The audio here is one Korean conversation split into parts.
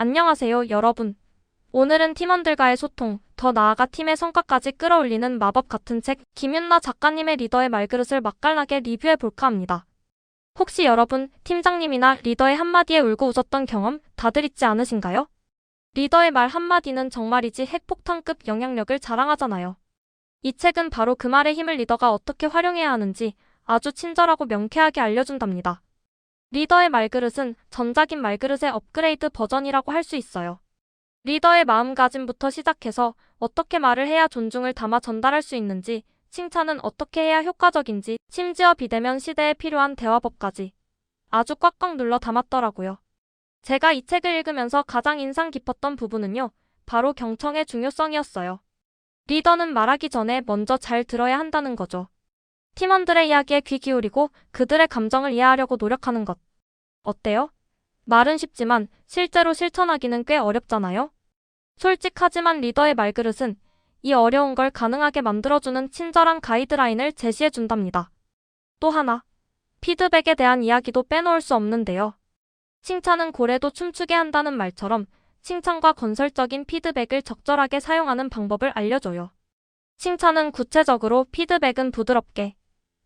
안녕하세요, 여러분. 오늘은 팀원들과의 소통, 더 나아가 팀의 성과까지 끌어올리는 마법 같은 책, 김윤나 작가님의 리더의 말그릇을 맛깔나게 리뷰해 볼까 합니다. 혹시 여러분, 팀장님이나 리더의 한마디에 울고 웃었던 경험 다들 있지 않으신가요? 리더의 말 한마디는 정말이지 핵폭탄급 영향력을 자랑하잖아요. 이 책은 바로 그 말의 힘을 리더가 어떻게 활용해야 하는지 아주 친절하고 명쾌하게 알려준답니다. 리더의 말그릇은 전작인 말그릇의 업그레이드 버전이라고 할 수 있어요. 리더의 마음가짐부터 시작해서 어떻게 말을 해야 존중을 담아 전달할 수 있는지, 칭찬은 어떻게 해야 효과적인지, 심지어 비대면 시대에 필요한 대화법까지 아주 꽉꽉 눌러 담았더라고요. 제가 이 책을 읽으면서 가장 인상 깊었던 부분은요, 바로 경청의 중요성이었어요. 리더는 말하기 전에 먼저 잘 들어야 한다는 거죠. 팀원들의 이야기에 귀 기울이고 그들의 감정을 이해하려고 노력하는 것. 어때요? 말은 쉽지만 실제로 실천하기는 꽤 어렵잖아요? 솔직하지만 리더의 말그릇은 이 어려운 걸 가능하게 만들어주는 친절한 가이드라인을 제시해준답니다. 또 하나, 피드백에 대한 이야기도 빼놓을 수 없는데요. 칭찬은 고래도 춤추게 한다는 말처럼 칭찬과 건설적인 피드백을 적절하게 사용하는 방법을 알려줘요. 칭찬은 구체적으로, 피드백은 부드럽게.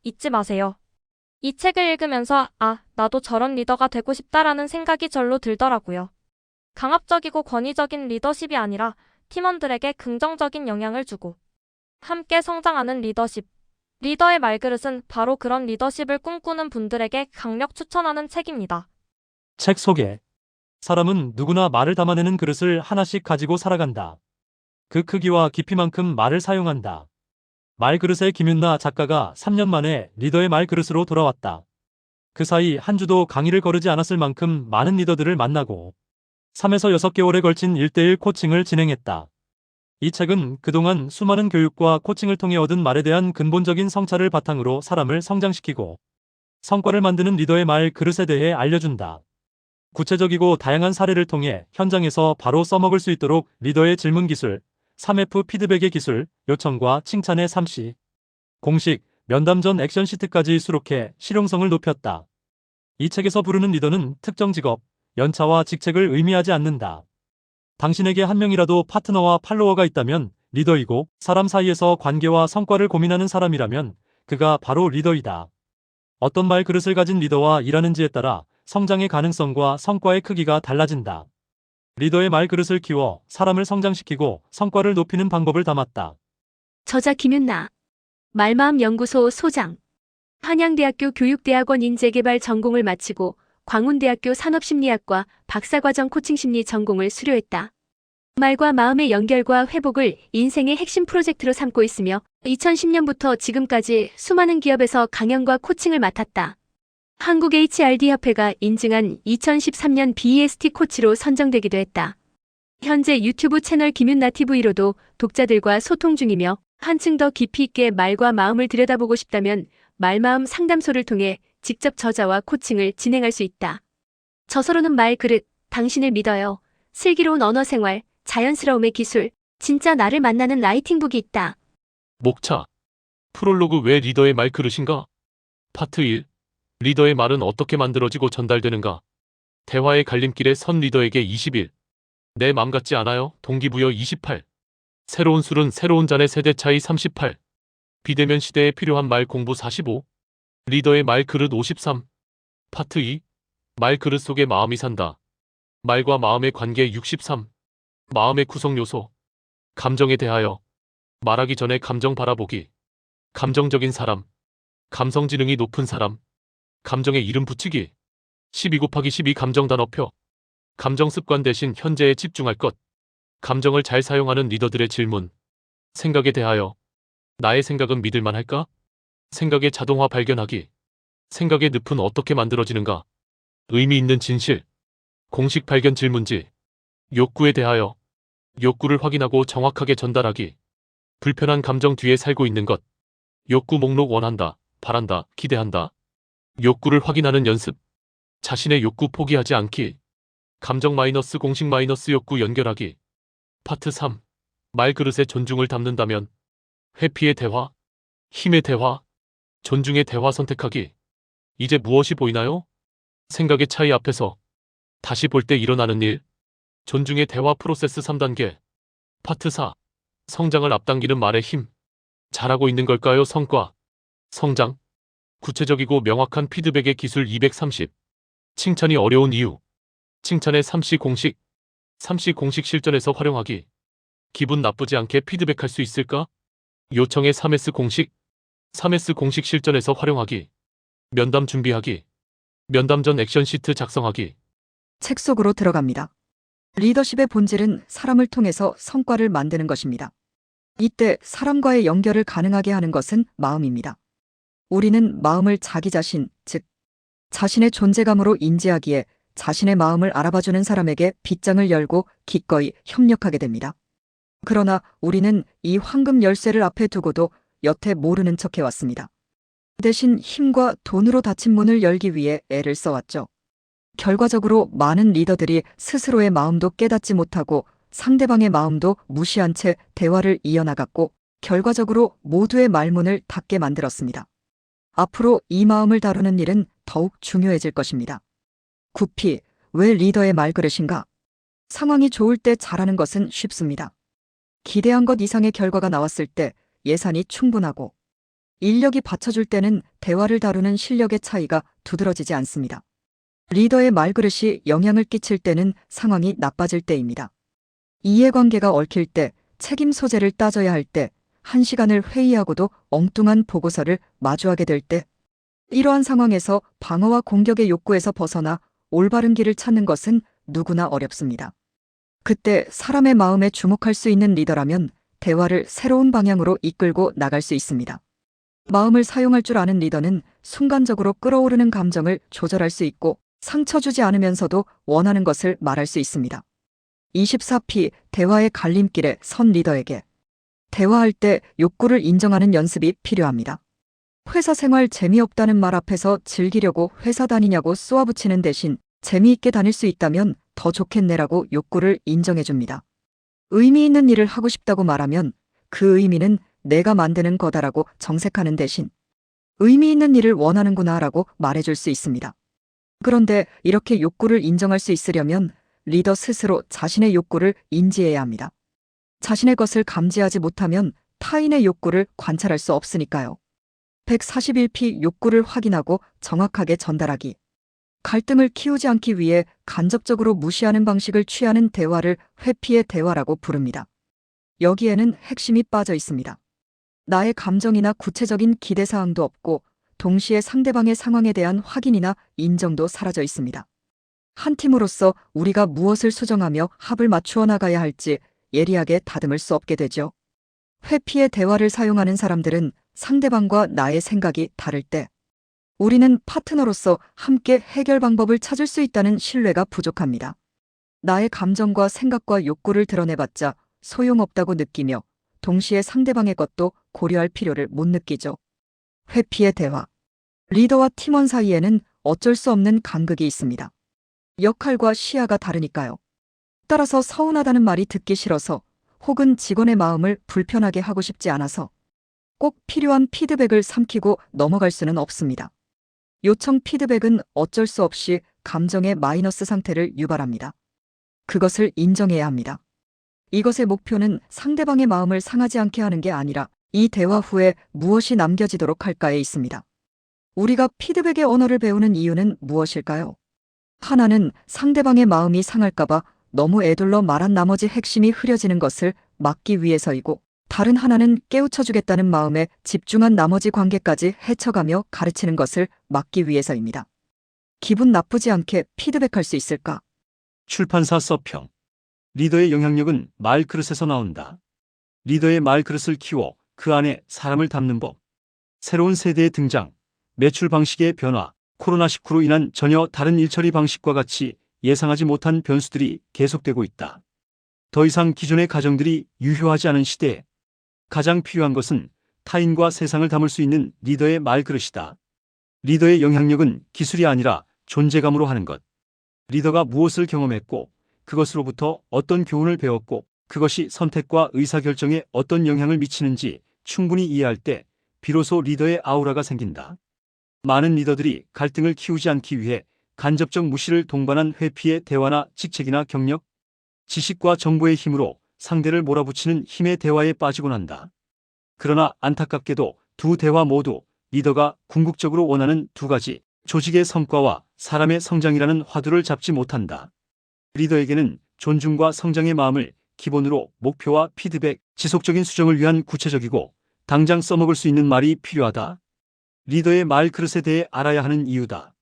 잊지 마세요. 이 책을 읽으면서 나도 저런 리더가 되고 싶다라는 생각이 절로 들더라고요. 강압적이고 권위적인 리더십이 아니라 팀원들에게 긍정적인 영향을 주고 함께 성장하는 리더십. 리더의 말그릇은 바로 그런 리더십을 꿈꾸는 분들에게 강력 추천하는 책입니다. 책 소개. 사람은 누구나 말을 담아내는 그릇을 하나씩 가지고 살아간다. 그 크기와 깊이만큼 말을 사용한다. 말그릇의 김윤나 작가가 3년 만에 리더의 말그릇으로 돌아왔다. 그 사이 한 주도 강의를 거르지 않았을 만큼 많은 리더들을 만나고 3에서 6개월에 걸친 1대1 코칭을 진행했다. 이 책은 그동안 수많은 교육과 코칭을 통해 얻은 말에 대한 근본적인 성찰을 바탕으로 사람을 성장시키고 성과를 만드는 리더의 말 그릇에 대해 알려준다. 구체적이고 다양한 사례를 통해 현장에서 바로 써먹을 수 있도록 리더의 질문 기술, 3F 피드백의 기술, 요청과 칭찬의 3C, 공식, 면담 전 액션 시트까지 수록해 실용성을 높였다. 이 책에서 부르는 리더는 특정 직업, 연차와 직책을 의미하지 않는다. 당신에게 한 명이라도 파트너와 팔로워가 있다면 리더이고, 사람 사이에서 관계와 성과를 고민하는 사람이라면 그가 바로 리더이다. 어떤 말 그릇을 가진 리더와 일하는지에 따라 성장의 가능성과 성과의 크기가 달라진다. 리더의 말 그릇을 키워 사람을 성장시키고 성과를 높이는 방법을 담았다. 저자 김윤나, 말마음 연구소 소장, 한양대학교 교육대학원 인재개발 전공을 마치고 광운대학교 산업심리학과 박사과정 코칭심리 전공을 수료했다. 말과 마음의 연결과 회복을 인생의 핵심 프로젝트로 삼고 있으며 2010년부터 지금까지 수많은 기업에서 강연과 코칭을 맡았다. 한국 HRD 협회가 인증한 2013년 BEST 코치로 선정되기도 했다. 현재 유튜브 채널 김윤나 TV로도 독자들과 소통 중이며 한층 더 깊이 있게 말과 마음을 들여다보고 싶다면 말마음 상담소를 통해 직접 저자와 코칭을 진행할 수 있다. 저서로는 말 그릇, 당신을 믿어요. 슬기로운 언어 생활, 자연스러움의 기술, 진짜 나를 만나는 라이팅북이 있다. 목차. 프롤로그 왜 리더의 말 그릇인가? 파트 1. 리더의 말은 어떻게 만들어지고 전달되는가? 대화의 갈림길에 선 리더에게 21. 내 맘 같지 않아요? 동기부여 28. 새로운 술은 새로운 잔의 세대 차이 38. 비대면 시대에 필요한 말 공부 45. 리더의 말 그릇 53. 파트 2. 말 그릇 속에 마음이 산다. 말과 마음의 관계 63. 마음의 구성 요소. 감정에 대하여. 말하기 전에 감정 바라보기. 감정적인 사람. 감성 지능이 높은 사람. 감정에 이름 붙이기. 12 곱하기 12 감정 단어표. 감정 습관 대신 현재에 집중할 것. 감정을 잘 사용하는 리더들의 질문. 생각에 대하여. 나의 생각은 믿을만 할까? 생각의 자동화 발견하기. 생각의 늪은 어떻게 만들어지는가? 의미 있는 진실. 공식 발견 질문지. 욕구에 대하여. 욕구를 확인하고 정확하게 전달하기. 불편한 감정 뒤에 살고 있는 것. 욕구 목록 원한다, 바란다, 기대한다. 욕구를 확인하는 연습. 자신의 욕구 포기하지 않기. 감정 마이너스 공식 마이너스 욕구 연결하기. 파트 3. 말그릇에 존중을 담는다면. 회피의 대화, 힘의 대화, 존중의 대화 선택하기. 이제 무엇이 보이나요? 생각의 차이 앞에서 다시 볼 때 일어나는 일. 존중의 대화 프로세스 3단계. 파트 4. 성장을 앞당기는 말의 힘. 잘하고 있는 걸까요? 성과. 성장. 구체적이고 명확한 피드백의 기술 230. 칭찬이 어려운 이유. 칭찬의 3C 공식. 3C 공식 실전에서 활용하기. 기분 나쁘지 않게 피드백할 수 있을까? 요청의 3S 공식. 3S 공식 실전에서 활용하기. 면담 준비하기. 면담 전 액션 시트 작성하기. 책 속으로 들어갑니다. 리더십의 본질은 사람을 통해서 성과를 만드는 것입니다. 이때 사람과의 연결을 가능하게 하는 것은 마음입니다. 우리는 마음을 자기 자신, 즉 자신의 존재감으로 인지하기에 자신의 마음을 알아봐주는 사람에게 빗장을 열고 기꺼이 협력하게 됩니다. 그러나 우리는 이 황금 열쇠를 앞에 두고도 여태 모르는 척 해왔습니다. 대신 힘과 돈으로 닫힌 문을 열기 위해 애를 써왔죠. 결과적으로 많은 리더들이 스스로의 마음도 깨닫지 못하고 상대방의 마음도 무시한 채 대화를 이어나갔고 결과적으로 모두의 말문을 닫게 만들었습니다. 앞으로 이 마음을 다루는 일은 더욱 중요해질 것입니다. 구피, 왜 리더의 말그릇인가? 상황이 좋을 때 잘하는 것은 쉽습니다. 기대한 것 이상의 결과가 나왔을 때 예산이 충분하고 인력이 받쳐줄 때는 대화를 다루는 실력의 차이가 두드러지지 않습니다. 리더의 말그릇이 영향을 끼칠 때는 상황이 나빠질 때입니다. 이해관계가 얽힐 때, 책임 소재를 따져야 할 때, 1시간을 회의하고도 엉뚱한 보고서를 마주하게 될 때, 이러한 상황에서 방어와 공격의 욕구에서 벗어나 올바른 길을 찾는 것은 누구나 어렵습니다. 그때 사람의 마음에 주목할 수 있는 리더라면 대화를 새로운 방향으로 이끌고 나갈 수 있습니다. 마음을 사용할 줄 아는 리더는 순간적으로 끌어오르는 감정을 조절할 수 있고 상처 주지 않으면서도 원하는 것을 말할 수 있습니다. 24P 대화의 갈림길에 선 리더에게 대화할 때 욕구를 인정하는 연습이 필요합니다. 회사 생활 재미없다는 말 앞에서 즐기려고 회사 다니냐고 쏘아붙이는 대신 재미있게 다닐 수 있다면 더 좋겠네라고 욕구를 인정해줍니다. 의미 있는 일을 하고 싶다고 말하면 그 의미는 내가 만드는 거다라고 정색하는 대신 의미 있는 일을 원하는구나라고 말해줄 수 있습니다. 그런데 이렇게 욕구를 인정할 수 있으려면 리더 스스로 자신의 욕구를 인지해야 합니다. 자신의 것을 감지하지 못하면 타인의 욕구를 관찰할 수 없으니까요. 141P 욕구를 확인하고 정확하게 전달하기. 갈등을 키우지 않기 위해 간접적으로 무시하는 방식을 취하는 대화를 회피의 대화라고 부릅니다. 여기에는 핵심이 빠져 있습니다. 나의 감정이나 구체적인 기대사항도 없고 동시에 상대방의 상황에 대한 확인이나 인정도 사라져 있습니다. 한 팀으로서 우리가 무엇을 수정하며 합을 맞추어 나가야 할지 예리하게 다듬을 수 없게 되죠. 회피의 대화를 사용하는 사람들은 상대방과 나의 생각이 다를 때 우리는 파트너로서 함께 해결 방법을 찾을 수 있다는 신뢰가 부족합니다. 나의 감정과 생각과 욕구를 드러내봤자 소용없다고 느끼며 동시에 상대방의 것도 고려할 필요를 못 느끼죠. 회피의 대화. 리더와 팀원 사이에는 어쩔 수 없는 간극이 있습니다. 역할과 시야가 다르니까요. 따라서 서운하다는 말이 듣기 싫어서 혹은 직원의 마음을 불편하게 하고 싶지 않아서 꼭 필요한 피드백을 삼키고 넘어갈 수는 없습니다. 요청 피드백은 어쩔 수 없이 감정의 마이너스 상태를 유발합니다. 그것을 인정해야 합니다. 이것의 목표는 상대방의 마음을 상하지 않게 하는 게 아니라 이 대화 후에 무엇이 남겨지도록 할까에 있습니다. 우리가 피드백의 언어를 배우는 이유는 무엇일까요? 하나는 상대방의 마음이 상할까봐 너무 애둘러 말한 나머지 핵심이 흐려지는 것을 막기 위해서이고, 다른 하나는 깨우쳐주겠다는 마음에 집중한 나머지 관계까지 헤쳐가며 가르치는 것을 막기 위해서입니다. 기분 나쁘지 않게 피드백할 수 있을까? 출판사 서평. 리더의 영향력은 말그릇에서 나온다. 리더의 말그릇을 키워 그 안에 사람을 담는 법. 새로운 세대의 등장, 매출 방식의 변화, 코로나19로 인한 전혀 다른 일처리 방식과 같이 예상하지 못한 변수들이 계속되고 있다. 더 이상 기존의 가정들이 유효하지 않은 시대에 가장 필요한 것은 타인과 세상을 담을 수 있는 리더의 말그릇이다. 리더의 영향력은 기술이 아니라 존재감으로 하는 것. 리더가 무엇을 경험했고 그것으로부터 어떤 교훈을 배웠고 그것이 선택과 의사결정에 어떤 영향을 미치는지 충분히 이해할 때 비로소 리더의 아우라가 생긴다. 많은 리더들이 갈등을 키우지 않기 위해 간접적 무시를 동반한 회피의 대화나 직책이나 경력, 지식과 정보의 힘으로 상대를 몰아붙이는 힘의 대화에 빠지곤 한다. 그러나 안타깝게도 두 대화 모두 리더가 궁극적으로 원하는 두 가지, 조직의 성과와 사람의 성장이라는 화두를 잡지 못한다. 리더에게는 존중과 성장의 마음을 기본으로 목표와 피드백, 지속적인 수정을 위한 구체적이고 당장 써먹을 수 있는 말이 필요하다. 리더의 말 그릇에 대해 알아야 하는 이유다.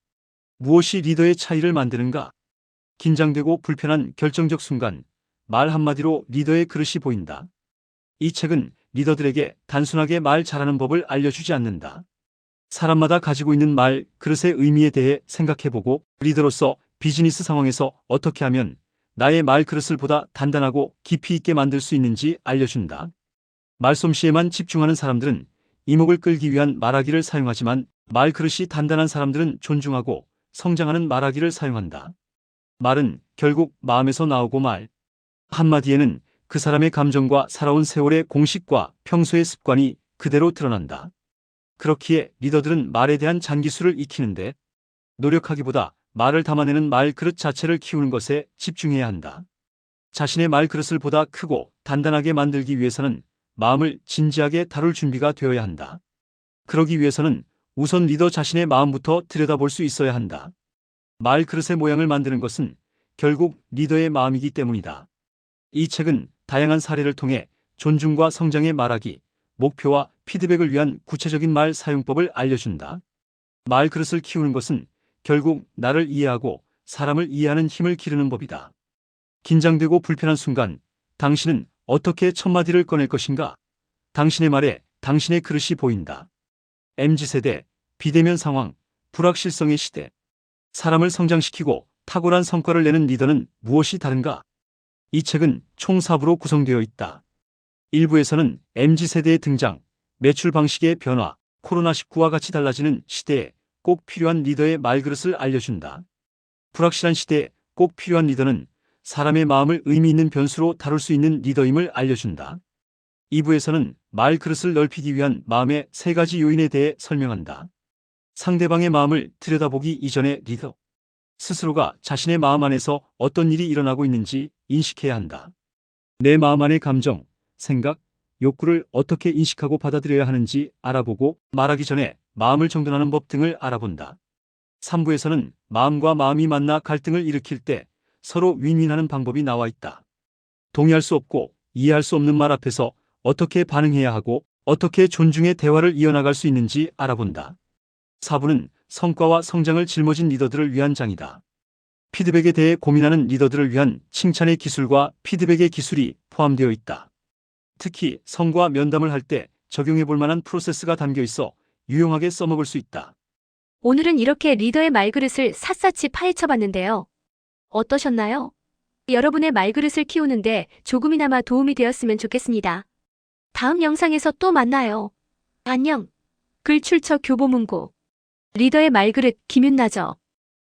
무엇이 리더의 차이를 만드는가? 긴장되고 불편한 결정적 순간, 말 한마디로 리더의 그릇이 보인다. 이 책은 리더들에게 단순하게 말 잘하는 법을 알려주지 않는다. 사람마다 가지고 있는 말 그릇의 의미에 대해 생각해보고 리더로서 비즈니스 상황에서 어떻게 하면 나의 말 그릇을 보다 단단하고 깊이 있게 만들 수 있는지 알려준다. 말솜씨에만 집중하는 사람들은 이목을 끌기 위한 말하기를 사용하지만 말 그릇이 단단한 사람들은 존중하고 성장하는 말하기를 사용한다. 말은 결국 마음에서 나오고 말 한마디에는 그 사람의 감정과 살아온 세월의 공식과 평소의 습관이 그대로 드러난다. 그렇기에 리더들은 말에 대한 잔기술을 익히는데 노력하기보다 말을 담아내는 말 그릇 자체를 키우는 것에 집중해야 한다. 자신의 말 그릇을 보다 크고 단단하게 만들기 위해서는 마음을 진지하게 다룰 준비가 되어야 한다. 그러기 위해서는 우선 리더 자신의 마음부터 들여다볼 수 있어야 한다. 말 그릇의 모양을 만드는 것은 결국 리더의 마음이기 때문이다. 이 책은 다양한 사례를 통해 존중과 성장의 말하기, 목표와 피드백을 위한 구체적인 말 사용법을 알려준다. 말 그릇을 키우는 것은 결국 나를 이해하고 사람을 이해하는 힘을 기르는 법이다. 긴장되고 불편한 순간, 당신은 어떻게 첫 마디를 꺼낼 것인가? 당신의 말에 당신의 그릇이 보인다. MZ세대, 비대면 상황, 불확실성의 시대. 사람을 성장시키고 탁월한 성과를 내는 리더는 무엇이 다른가? 이 책은 총 4부로 구성되어 있다. 1부에서는 MZ세대의 등장, 매출 방식의 변화, 코로나19와 같이 달라지는 시대에 꼭 필요한 리더의 말그릇을 알려준다. 불확실한 시대에 꼭 필요한 리더는 사람의 마음을 의미 있는 변수로 다룰 수 있는 리더임을 알려준다. 2부에서는 말그릇을 넓히기 위한 마음의 3가지 요인에 대해 설명한다. 상대방의 마음을 들여다보기 이전에 리더 스스로가 자신의 마음 안에서 어떤 일이 일어나고 있는지 인식해야 한다. 내 마음 안의 감정, 생각, 욕구를 어떻게 인식하고 받아들여야 하는지 알아보고 말하기 전에 마음을 정돈하는 법 등을 알아본다. 3부에서는 마음과 마음이 만나 갈등을 일으킬 때 서로 윈윈하는 방법이 나와 있다. 동의할 수 없고 이해할 수 없는 말 앞에서 어떻게 반응해야 하고 어떻게 존중의 대화를 이어나갈 수 있는지 알아본다. 4부는 성과와 성장을 짊어진 리더들을 위한 장이다. 피드백에 대해 고민하는 리더들을 위한 칭찬의 기술과 피드백의 기술이 포함되어 있다. 특히 성과 면담을 할 때 적용해 볼 만한 프로세스가 담겨 있어 유용하게 써먹을 수 있다. 오늘은 이렇게 리더의 말그릇을 샅샅이 파헤쳐 봤는데요. 어떠셨나요? 여러분의 말그릇을 키우는데 조금이나마 도움이 되었으면 좋겠습니다. 다음 영상에서 또 만나요. 안녕. 글 출처 교보문고. 리더의 말그릇 김윤나죠.